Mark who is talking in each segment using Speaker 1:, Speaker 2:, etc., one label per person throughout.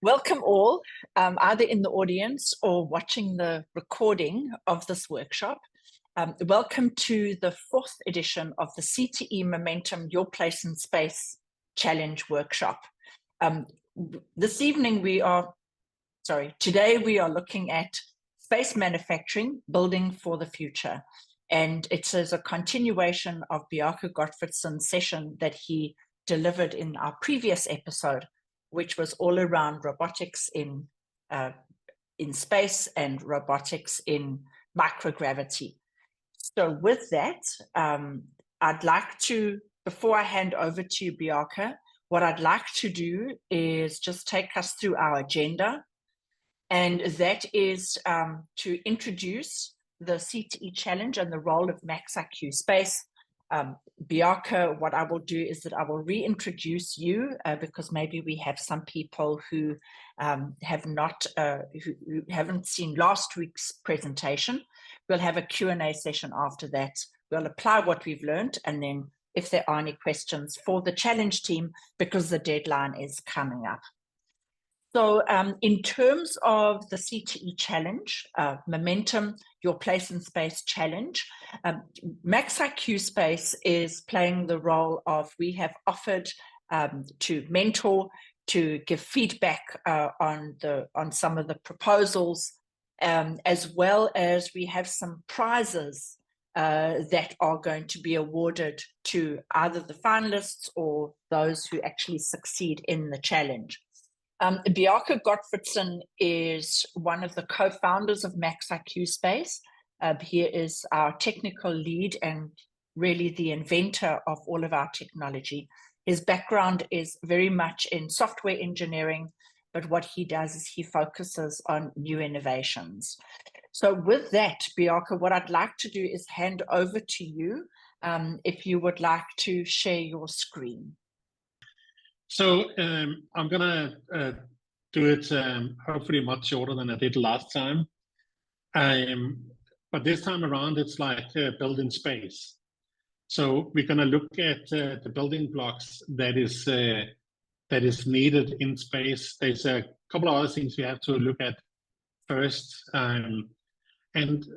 Speaker 1: Welcome all, either in the audience or watching the recording of this workshop. Welcome to the fourth edition of the CTE Momentum Your Place in Space Challenge Workshop. Today we are looking at space manufacturing, building for the future. And it is a continuation of Bjarke Gottfredson's session that he delivered in our previous episode, which was all around robotics in space and robotics in microgravity. So with that, I'd like to, before I hand over to you, Bjarke, what I'd like to do is just take us through our agenda. And that is to introduce the CTE challenge and the role of MaxIQ Space. Bjarke, what I will do is that I will reintroduce you because maybe we have some people who who haven't seen last week's presentation. We'll have a Q&A session after that. We'll apply what we've learned, and then if there are any questions for the challenge team, because the deadline is coming up. So in terms of the CTE challenge, Momentum, Your Place in Space challenge, MaxIQ Space is playing the role of, we have offered to mentor, to give feedback on some of the proposals, as well as we have some prizes that are going to be awarded to either the finalists or those who actually succeed in the challenge. Bjarke Gottfredson is one of the co-founders of MaxIQ Space. He is our technical lead and really the inventor of all of our technology. His background is very much in software engineering, but what he does is he focuses on new innovations. So with that, Bjarke, what I'd like to do is hand over to you if you would like to share your screen.
Speaker 2: So I'm gonna do it hopefully much shorter than I did last time. But this time around, it's like build in space. So we're gonna look at the building blocks that is needed in space. There's a couple of other things we have to look at first. And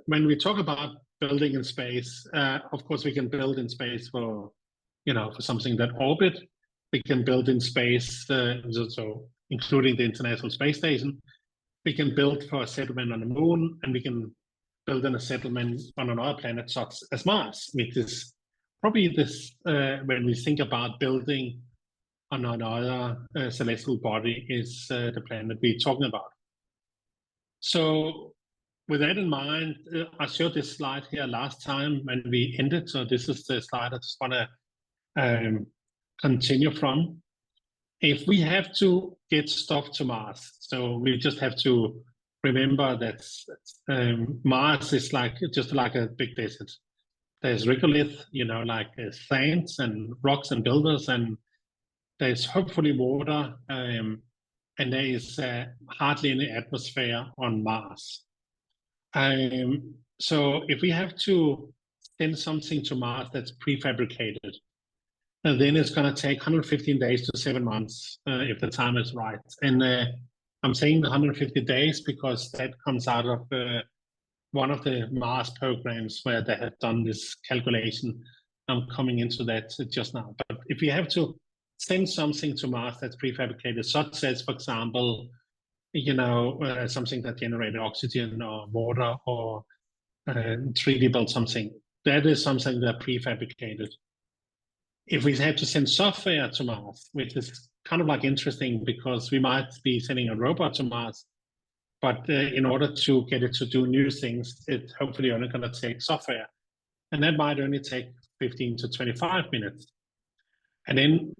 Speaker 2: when we talk about building in space, of course, we can build in space for something that orbit. We can build in space, so including the International Space Station. We can build for a settlement on the moon, and we can build in a settlement on another planet such as Mars, which is probably this, when we think about building on another celestial body, is the planet we're talking about. So with that in mind, I showed this slide here last time when we ended. So this is the slide I just want to continue from. If we have to get stuff to Mars, so we just have to remember that Mars is just like a big desert. There's regolith, like sands and rocks and boulders, and there's hopefully water, and there is hardly any atmosphere on Mars. So if we have to send something to Mars that's prefabricated, and then it's going to take 115 days to 7 months if the time is right. And I'm saying the 150 days because that comes out of one of the Mars programs where they have done this calculation. I'm coming into that just now. But if you have to send something to Mars that's prefabricated, such as, for example, something that generated oxygen or water or 3D built something, that is something that prefabricated. If we have to send software to Mars, which is kind of like interesting because we might be sending a robot to Mars, but in order to get it to do new things, it's hopefully only going to take software. And that might only take 15 to 25 minutes. And then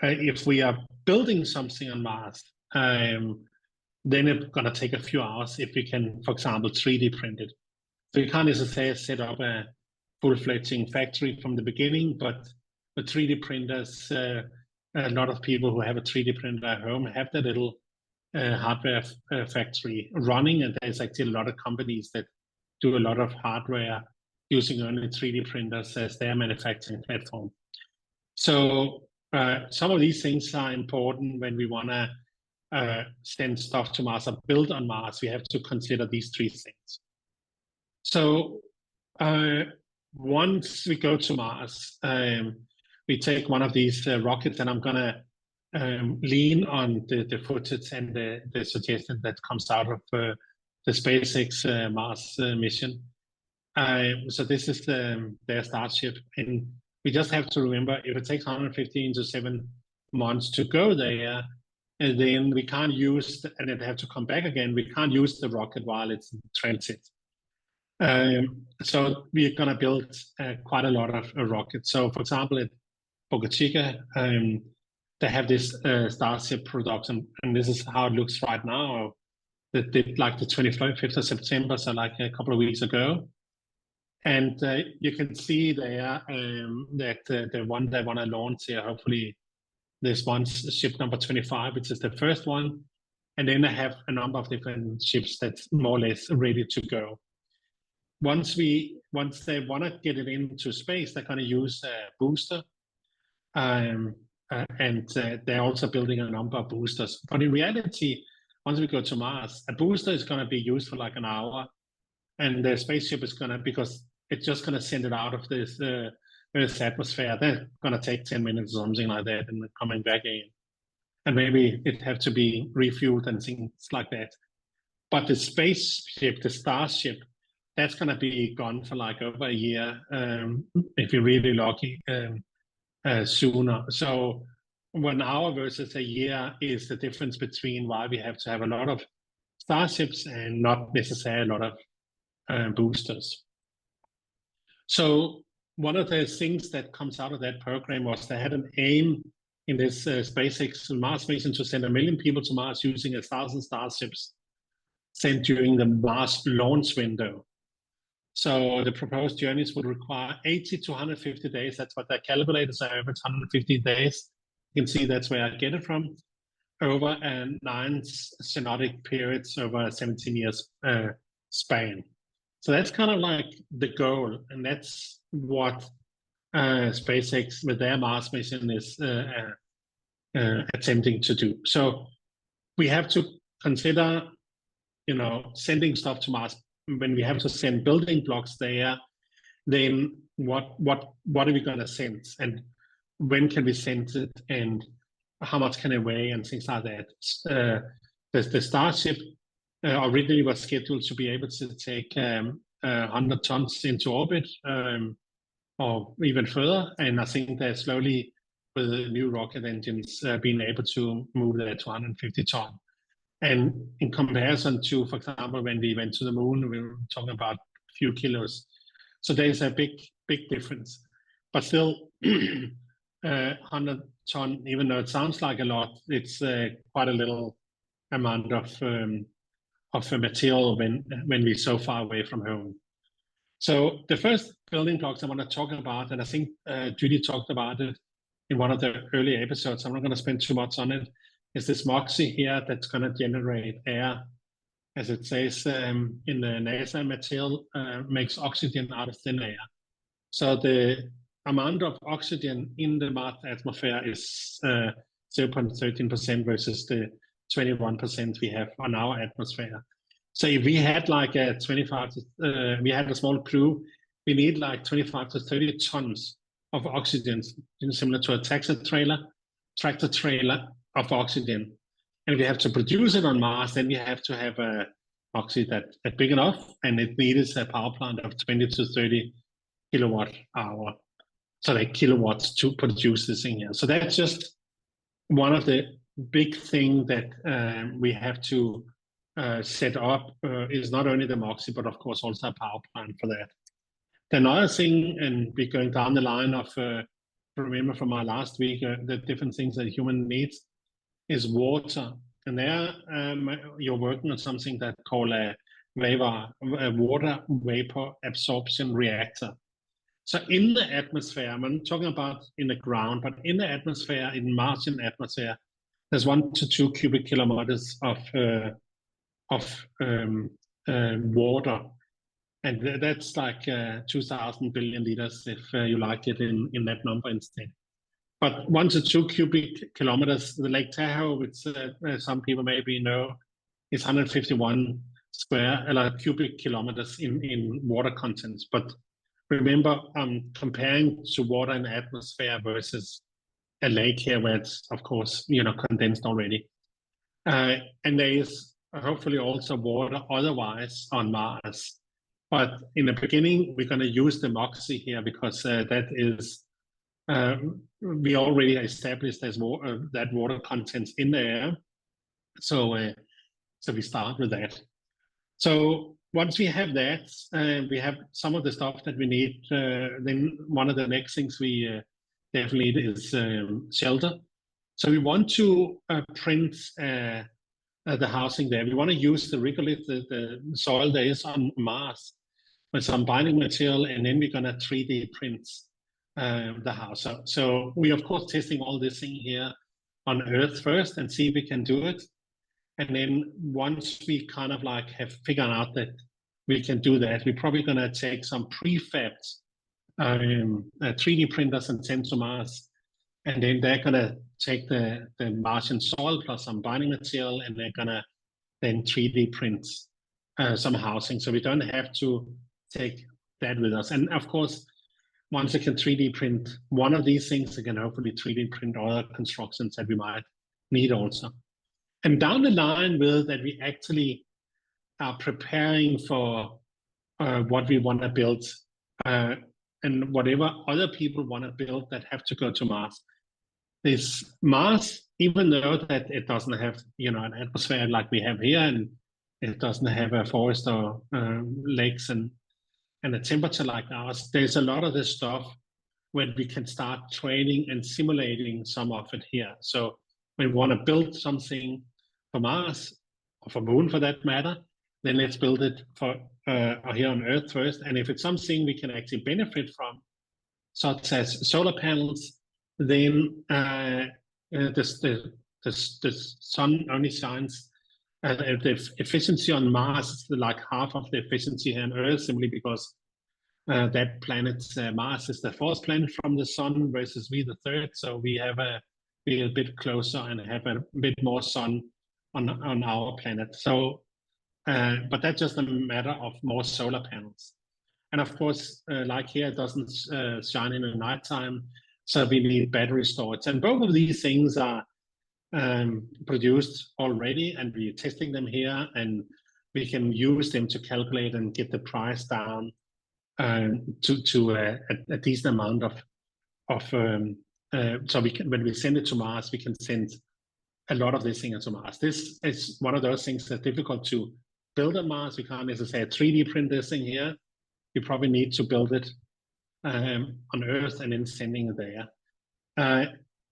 Speaker 2: if we are building something on Mars, then it's going to take a few hours if we can, for example, 3D print it. So you can't necessarily set up a full-fledged factory from the beginning, but with 3D printers, a lot of people who have a 3D printer at home have their little hardware factory running, and there's actually a lot of companies that do a lot of hardware using only 3D printers as their manufacturing platform. So some of these things are important when we want to send stuff to Mars or build on Mars, we have to consider these three things. So once we go to Mars, we take one of these rockets, and I'm gonna lean on the footage and the suggestion that comes out of the SpaceX Mars mission. So this is their Starship, and we just have to remember, if it takes 115 to 7 months to go there, and then we can't use, and it have to come back again, we can't use the rocket while it's in transit. So we're going to build quite a lot of rockets. So for example, at Boca Chica, they have this Starship production, and this is how it looks right now. That did like the 25th of September, so like a couple of weeks ago. And you can see there that the one they want to launch here, hopefully this one's ship number 25, which is the first one. And then I have a number of different ships that's more or less ready to go. Once they want to get it into space, they're going to use a booster. And they're also building a number of boosters. But in reality, once we go to Mars, a booster is going to be used for like an hour. And the spaceship is going to, because it's just going to send it out of this Earth's atmosphere. They're going to take 10 minutes or something like that and coming back in. And maybe it have to be refueled and things like that. But the spaceship, the Starship, that's going to be gone for like over a year, if you're really lucky, sooner. So 1 hour versus a year is the difference between why we have to have a lot of Starships and not necessarily a lot of boosters. So one of the things that comes out of that program was they had an aim in this SpaceX Mars mission to send 1 million people to Mars using 1,000 Starships sent during the Mars launch window. So the proposed journeys would require 80 to 150 days. That's what they calculated, so average 150 days. You can see that's where I get it from, over 9 synodic periods over a 17 years span. So that's kind of like the goal, and that's what SpaceX with their Mars mission is attempting to do. So we have to consider, sending stuff to Mars. When we have to send building blocks there, then what are we going to send, and when can we send it, and how much can it weigh, and things like that. The Starship originally was scheduled to be able to take 100 tons into orbit, or even further. And I think they're slowly, with the new rocket engines, being able to move that to 150 tons. And in comparison to, for example, when we went to the moon, we were talking about a few kilos. So there's a big difference. But still, 100 ton, even though it sounds like a lot, it's quite a little amount of material when we're so far away from home. So the first building blocks I want to talk about, and I think Judy talked about it in one of the early episodes, I'm not going to spend too much on it, is this MaxIQ here that's going to generate air. As it says in the NASA material, makes oxygen out of thin air. So the amount of oxygen in the Mars atmosphere is 0.13% versus the 21% we have on our atmosphere. So if we had like a we had a small crew, we need like 25 to 30 tons of oxygen, similar to a tractor trailer of oxygen. And if we have to produce it on Mars, then we have to have a oxygen that's big enough, and it needs a power plant of 20 to 30 kilowatt hour. So like kilowatts to produce this thing here. So that's just one of the big things that we have to set up, is not only the MaxIQ, but of course also a power plant for that. Another thing, and we're going down the line of, remember from our last week, the different things that human needs, is water. And there you're working on something that's called a water vapor absorption reactor. So in the atmosphere, I'm not talking about in the ground, but in the atmosphere, in Martian atmosphere, there's 1 to 2 cubic kilometers of water. And that's like 2,000 billion liters, if you like it in that number instead. But 1 to 2 cubic kilometers, the Lake Tahoe, which some people maybe know, is 151 cubic kilometers in water contents. But remember, comparing to water in the atmosphere versus a lake here, where it's, of course, condensed already. And there is hopefully also water otherwise on Mars. But in the beginning, we're going to use the MaxIQ here because that is, we already established there's that water contents in the air. So we start with that. So once we have that, we have some of the stuff that we need. Then one of the next things we definitely need is shelter. So we want to print the housing there. We want to use the regolith, the soil there is on Mars, with some binding material, and then we're going to 3D print the house. So we, of course, testing all this thing here on Earth first and see if we can do it. And then once we kind of like have figured out that we can do that, we're probably going to take some prefabs 3D printers and send to Mars. And then they're going to take the Martian soil plus some binding material, and they're going to then 3D print some housing. So we don't have to take that with us. And of course, once you can 3D print one of these things, you can hopefully 3D print other constructions that we might need also. And down the line with that, we actually are preparing for what we want to build and whatever other people want to build that have to go to Mars. This Mars, even though that it doesn't have an atmosphere like we have here, and it doesn't have a forest or lakes and a temperature like ours, there's a lot of this stuff where we can start training and simulating some of it here. So when we want to build something for Mars, or for Moon for that matter, then let's build it for here on Earth first. And if it's something we can actually benefit from, such as solar panels, then the sun only shines. The efficiency on Mars is like half of the efficiency here on Earth, simply because that planet, Mars, is the fourth planet from the sun, versus we the third. So we have be a bit closer and have a bit more sun on our planet. So, but that's just a matter of more solar panels. And of course, like here, it doesn't shine in the nighttime, so we need battery storage. And both of these things are produced already, and we're testing them here, and we can use them to calculate and get the price down to a decent amount of so we can, when we send it to Mars, we can send a lot of this thing to Mars. This is one of those things that's difficult to build on Mars. We can't necessarily 3D print this thing here. You probably need to build it on Earth and then sending it there.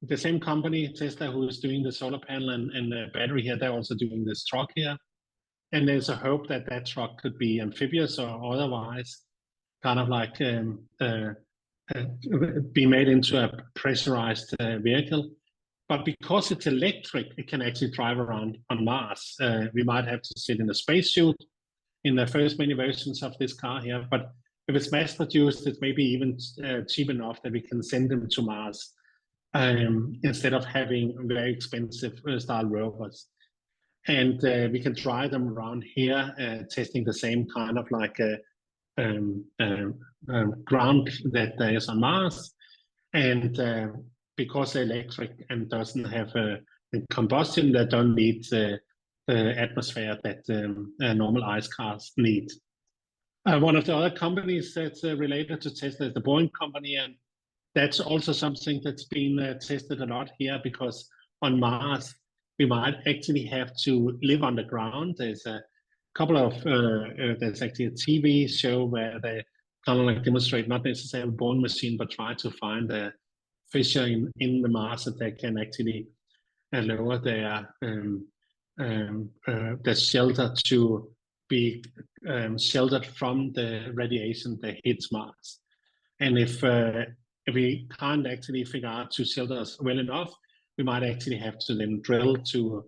Speaker 2: The same company, Tesla, who is doing the solar panel and the battery here, they're also doing this truck here. And there's a hope that that truck could be amphibious or otherwise kind of like be made into a pressurized vehicle. But because it's electric, it can actually drive around on Mars. We might have to sit in a spacesuit in the first many versions of this car here. But if it's mass produced, it's maybe even cheap enough that we can send them to Mars instead of having very expensive style rovers. And we can drive them around here, testing the same kind of like ground that there is on Mars. And because they're electric and doesn't have combustion, they don't need the atmosphere that normal ice cars need. One of the other companies that's related to Tesla is the Boeing company, and that's also something that's been tested a lot here, because on Mars we might actually have to live underground. There's a couple of there's actually a TV show where they kind of like demonstrate not necessarily a Boeing machine, but try to find a fissure in the Mars that they can actually lower their shelter to be sheltered from the radiation that hits Mars. And if we can't actually figure out to shelter us well enough, we might actually have to then drill to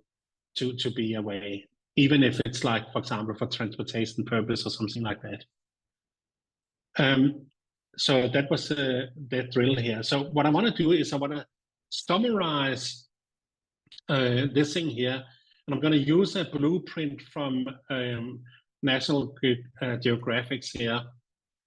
Speaker 2: be away, even if it's like, for example, for transportation purpose or something like that. So that was that drill here. So what I want to do is I want to summarize this thing here, and I'm going to use a blueprint from National Geographic here,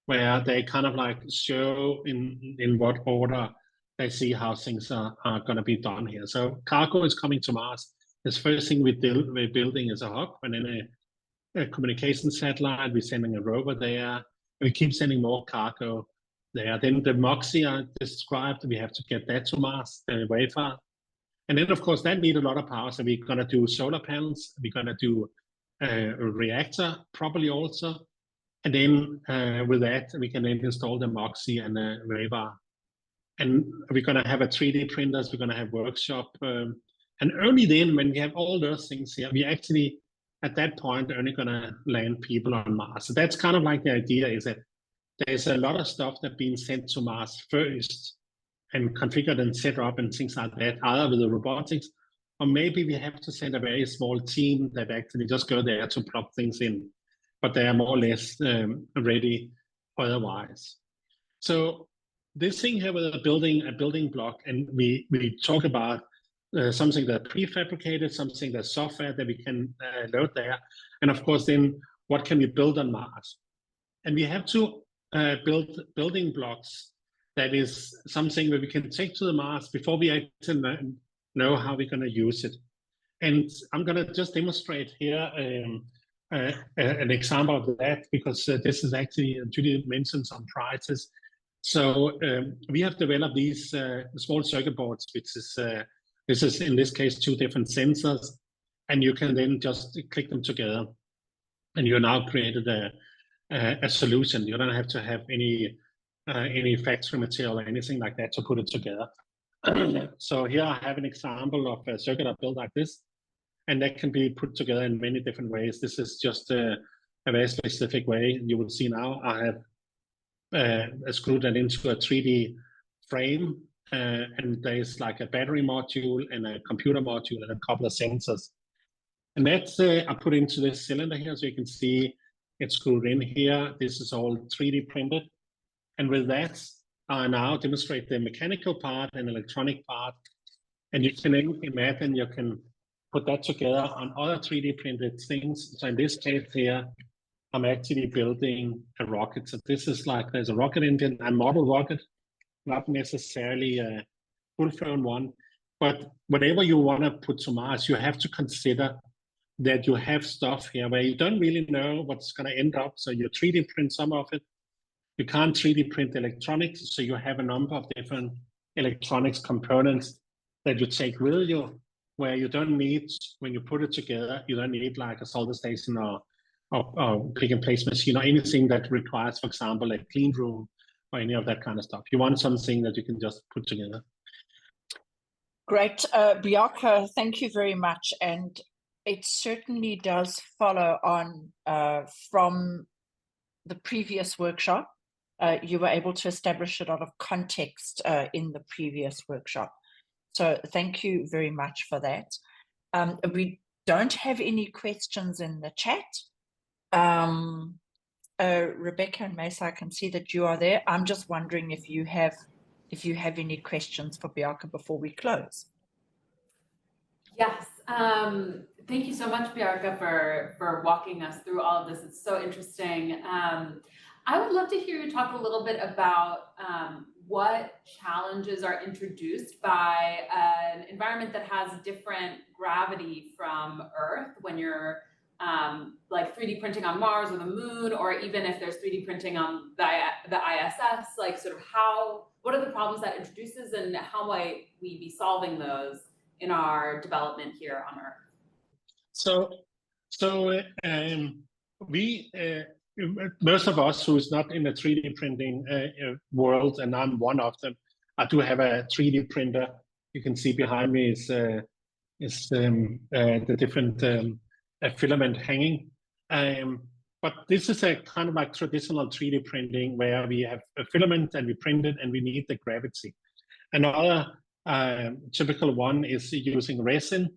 Speaker 2: where they kind of like show in what order they see how things are going to be done here. So cargo is coming to Mars. The first thing we're building is a hub, and then a communication satellite. We're sending a rover there. We keep sending more cargo there. Then the MaxIQ I described, we have to get that to Mars, the wafer. And then, of course, that needs a lot of power. So we're going to do solar panels. We're going to do a reactor probably also. And then with that, we can then install the MaxIQ and the wafer. And we're going to have a 3D printers. We're going to have workshop. And only then, when we have all those things here, we actually, at that point, only going to land people on Mars. So that's kind of like the idea, is that there's a lot of stuff that's being sent to Mars first and configured and set up and things like that, either with the robotics, or maybe we have to send a very small team that actually just go there to plug things in, but they are more or less ready otherwise. So this thing here with a building block, and we talk about something that's prefabricated, something that's software that we can load there, and of course then what can we build on Mars? And we have to build building blocks that is something that we can take to the Mars before we actually know how we're going to use it. And I'm going to just demonstrate here an example of that, because this is actually, Judy mentioned some prices. So we have developed these small circuit boards, which is, this is in this case 2 different sensors, and you can then just click them together, and you're now created a solution. You don't have to have any factory material or anything like that to put it together. So here I have an example of a circuit I built like this, and that can be put together in many different ways. This is just a very specific way. You will see now I have screwed that into a 3D frame, and there's like a battery module and a computer module and a couple of sensors. And that's I put into this cylinder here, so you can see it's screwed in here. This is all 3D printed. And with that, I now demonstrate the mechanical part and electronic part. And you can imagine you can put that together on other 3D printed things. So in this case here, I'm actually building a rocket. So this is like, there's a rocket engine, a model rocket, not necessarily a full-flown one. But whatever you want to put to Mars, you have to consider that you have stuff here where you don't really know what's going to end up. So you 3D print some of it. You can't 3D print electronics, so you have a number of different electronics components that you take with you, where you don't need, when you put it together, you don't need like a solder station or pick and place machine or anything that requires, for example, a clean room or any of that kind of stuff. You want something that you can just put together.
Speaker 1: Great. Bjarke, thank you very much. And it certainly does follow on from the previous workshop. You were able to establish a lot of context in the previous workshop. So thank you very much for that. We don't have any questions in the chat. Rebecca and Mesa, I can see that you are there. I'm just wondering if you have any questions for Bjarke before we close.
Speaker 3: Yes. Thank you so much, Bjarke, for walking us through all of this. It's so interesting. I would love to hear you talk a little bit about what challenges are introduced by an environment that has different gravity from Earth when you're like 3D printing on Mars or the moon, or even if there's 3D printing on the ISS, like sort of what are the problems that introduces, and how might we be solving those in our development here on Earth?
Speaker 2: So most of us who's not in the 3D printing world, and I'm one of them, I do have a 3D printer. You can see behind me is the different filament hanging. But this is a kind of like traditional 3D printing where we have a filament and we print it and we need the gravity. Another typical one is using resin,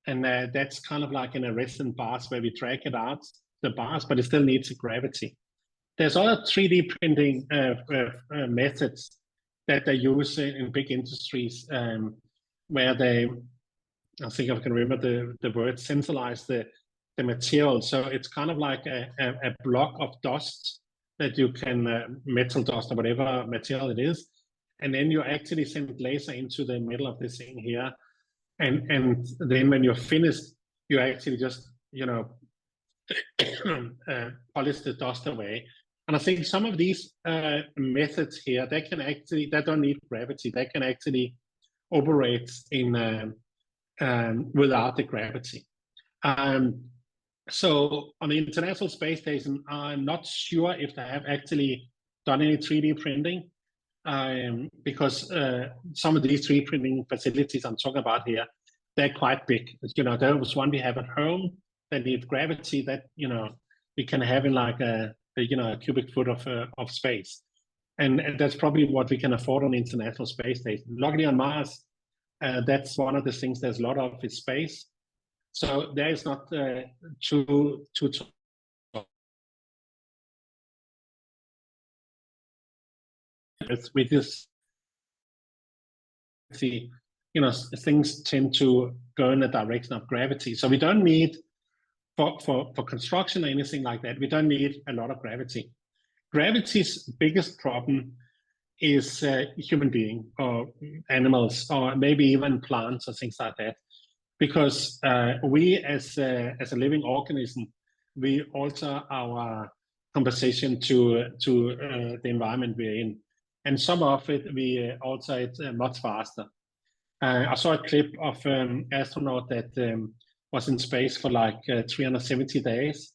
Speaker 2: and that's kind of like in a resin bars where we drag it out the bars, but it still needs a gravity. There's other 3D printing methods that they use in big industries, where they, I think I can remember the word, centralize the material. So it's kind of like a block of dust that you can, metal dust or whatever material it is. And then you actually send laser into the middle of this thing here. And then when you're finished, you actually just, polish the dust away. And I think some of these methods here, they don't need gravity. They can actually operate in without the gravity. So on the International Space Station, I'm not sure if they have actually done any 3D printing, because some of these 3D printing facilities I'm talking about here, they're quite big. There was one we have at home that needs gravity that, we can have in like a cubic foot of space. And that's probably what we can afford on the International Space Station. Luckily on Mars, that's one of the things there's a lot of is space. So there is not too with this, things tend to go in the direction of gravity. So we don't need, for construction or anything like that, we don't need a lot of gravity. Gravity's biggest problem is human being or animals or maybe even plants or things like that. Because we as a living organism, we alter our composition to the environment we're in. And some of it, we alter it much faster. I saw a clip of an astronaut that was in space for like 370 days.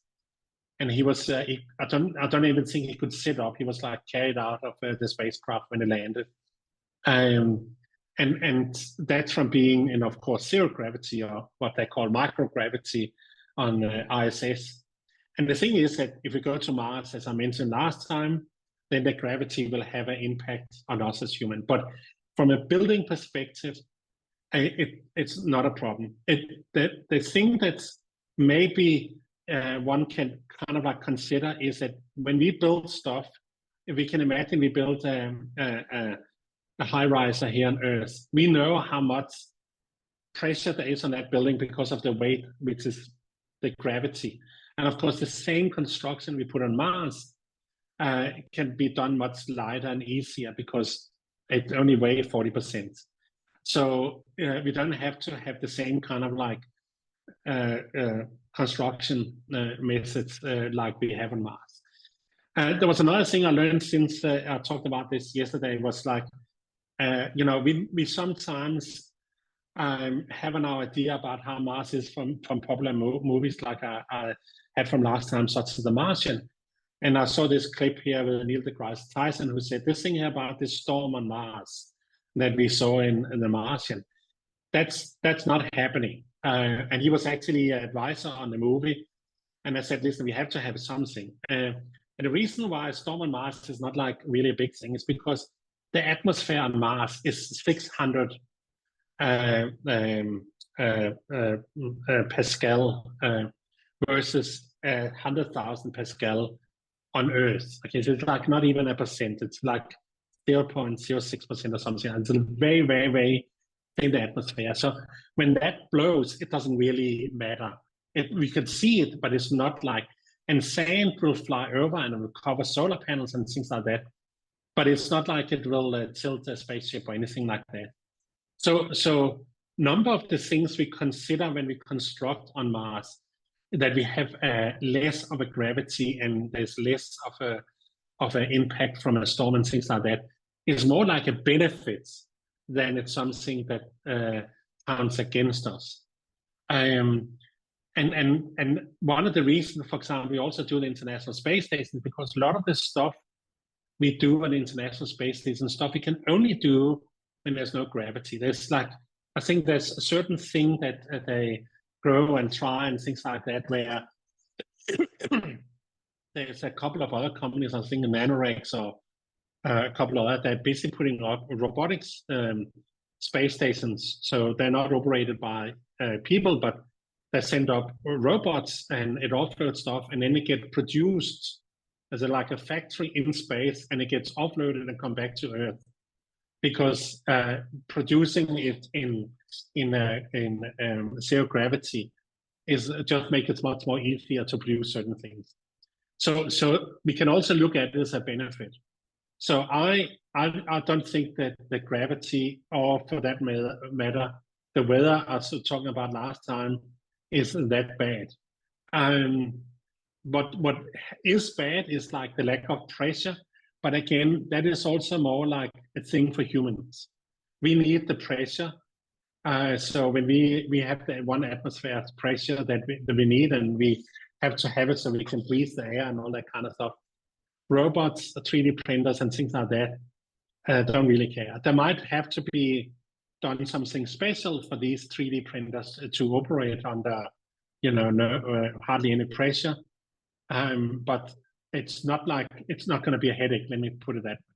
Speaker 2: And he was, I don't even think he could sit up. He was like carried out of the spacecraft when it landed. And that's from being in, of course, zero gravity or what they call microgravity on ISS. And the thing is that if we go to Mars, as I mentioned last time, then the gravity will have an impact on us as humans. But from a building perspective, it's not a problem. The thing that maybe one can kind of like consider is that when we build stuff, if we can imagine we build a high riser here on Earth, we know how much pressure there is on that building because of the weight, which is the gravity. And of course, the same construction we put on Mars can be done much lighter and easier because it only weighs 40%. So we don't have to have the same kind of like construction methods like we have on Mars. There was another thing I learned since I talked about this yesterday was like, we sometimes have an idea about how Mars is from popular movies like I had from last time, such as The Martian. And I saw this clip here with Neil deGrasse Tyson who said this thing here about this storm on Mars that we saw in The Martian. That's not happening. And he was actually an advisor on the movie. And I said, listen, we have to have something. And the reason why a storm on Mars is not like really a big thing is because the atmosphere on Mars is 600 Pascal versus 100,000 Pascal on Earth. Okay, so it's like not even a percent. It's like 0.06% or something. It's a very, very, very thin atmosphere. So when that blows, it doesn't really matter. We can see it, but it's not like, and sand will fly over and it will cover solar panels and things like that. But it's not like it will tilt a spaceship or anything like that. So number of the things we consider when we construct on Mars, that we have less of a gravity and there's less of an impact from a storm and things like that, is more like a benefit than it's something that counts against us. And one of the reasons, for example, we also do the International Space Station because a lot of the stuff we do on the International Space Station, stuff we can only do when there's no gravity. There's like, I think there's a certain thing that they grow and try and things like that, where there's a couple of other companies, I think Nanorex or a couple of others, they're busy putting up robotics space stations. So they're not operated by people, but they send up robots and it offloads stuff and then it gets produced as like a factory in space and it gets offloaded and come back to Earth. because producing it in zero gravity is just make it much more easier to produce certain things. So we can also look at it as a benefit. So I don't think that the gravity, or for that matter, the weather I was talking about last time, is that bad. What is bad is like the lack of pressure. But again, that is also more like a thing for humans. We need the pressure. So when we have the 1 atmosphere pressure that we need, and we have to have it so we can breathe the air and all that kind of stuff. Robots, 3D printers, and things like that don't really care. There might have to be done something special for these 3D printers to operate under, hardly any pressure. But it's not going to be a headache. Let me put it that way.